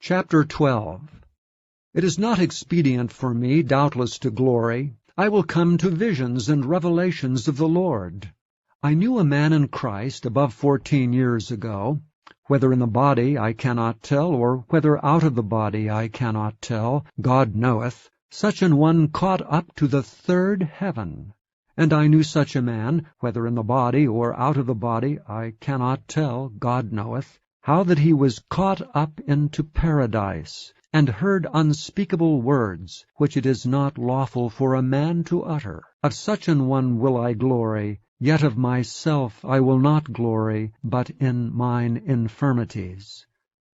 Chapter 12. It is not expedient for me, doubtless, to glory. I will come to visions and revelations of the Lord. I knew a man in Christ above 14 years ago. Whether in the body I cannot tell, or whether out of the body I cannot tell, God knoweth. Such an one caught up to the third heaven. And I knew such a man, whether in the body or out of the body I cannot tell, God knoweth, how that he was caught up into paradise, and heard unspeakable words, which it is not lawful for a man to utter. Of such an one will I glory, yet of myself I will not glory, but in mine infirmities.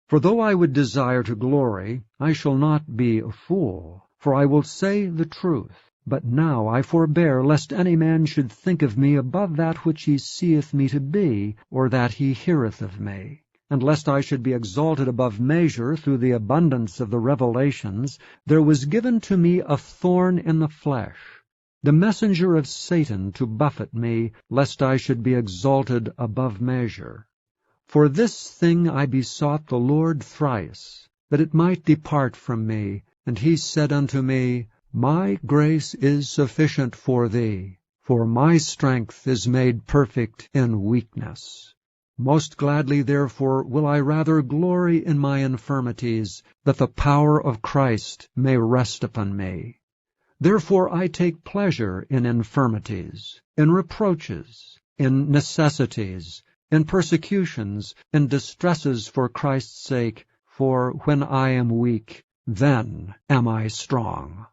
For though I would desire to glory, I shall not be a fool, for I will say the truth. But now I forbear, lest any man should think of me above that which he seeth me to be, or that he heareth of me. And lest I should be exalted above measure through the abundance of the revelations, there was given to me a thorn in the flesh, the messenger of Satan to buffet me, lest I should be exalted above measure. For this thing I besought the Lord thrice, that it might depart from me. And he said unto me, My grace is sufficient for thee, for my strength is made perfect in weakness. Most gladly, therefore, will I rather glory in my infirmities, that the power of Christ may rest upon me. Therefore I take pleasure in infirmities, in reproaches, in necessities, in persecutions, in distresses for Christ's sake, for when I am weak, then am I strong.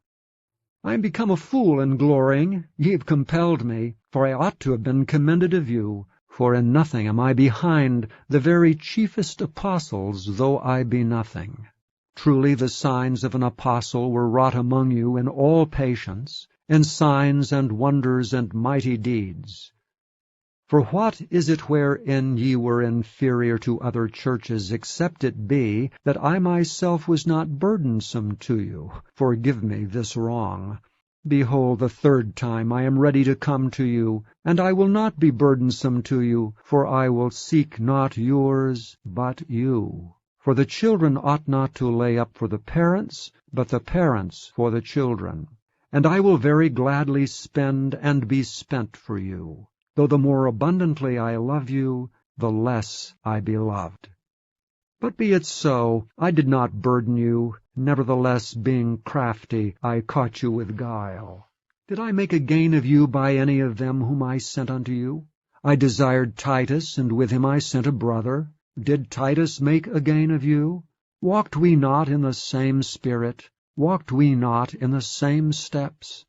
I am become a fool in glorying. Ye have compelled me, for I ought to have been commended of you. For in nothing am I behind the very chiefest apostles, though I be nothing. Truly the signs of an apostle were wrought among you in all patience, in signs and wonders and mighty deeds. For what is it wherein ye were inferior to other churches, except it be that I myself was not burdensome to you? Forgive me this wrong. Behold, the third time I am ready to come to you, and I will not be burdensome to you, for I will seek not yours, but you. For the children ought not to lay up for the parents, but the parents for the children. And I will very gladly spend and be spent for you. Though the more abundantly I love you, the less I be loved. But be it so, I did not burden you. Nevertheless, being crafty, I caught you with guile. Did I make a gain of you by any of them whom I sent unto you? I desired Titus, and with him I sent a brother. Did Titus make a gain of you? Walked we not in the same spirit? Walked we not in the same steps?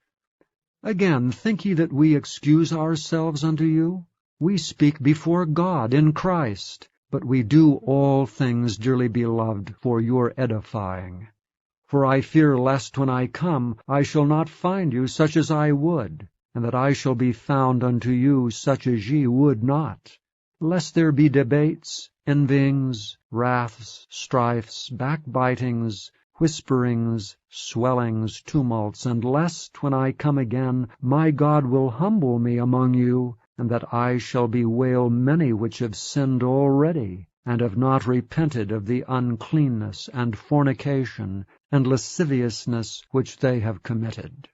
Again, think ye that we excuse ourselves unto you? We speak before God in Christ, but we do all things, dearly beloved, for your edifying. For I fear lest when I come I shall not find you such as I would, and that I shall be found unto you such as ye would not, lest there be debates, envyings, wraths, strifes, backbitings, whisperings, swellings, tumults, and lest, when I come again, my God will humble me among you, and that I shall bewail many which have sinned already, and have not repented of the uncleanness and fornication and lasciviousness which they have committed.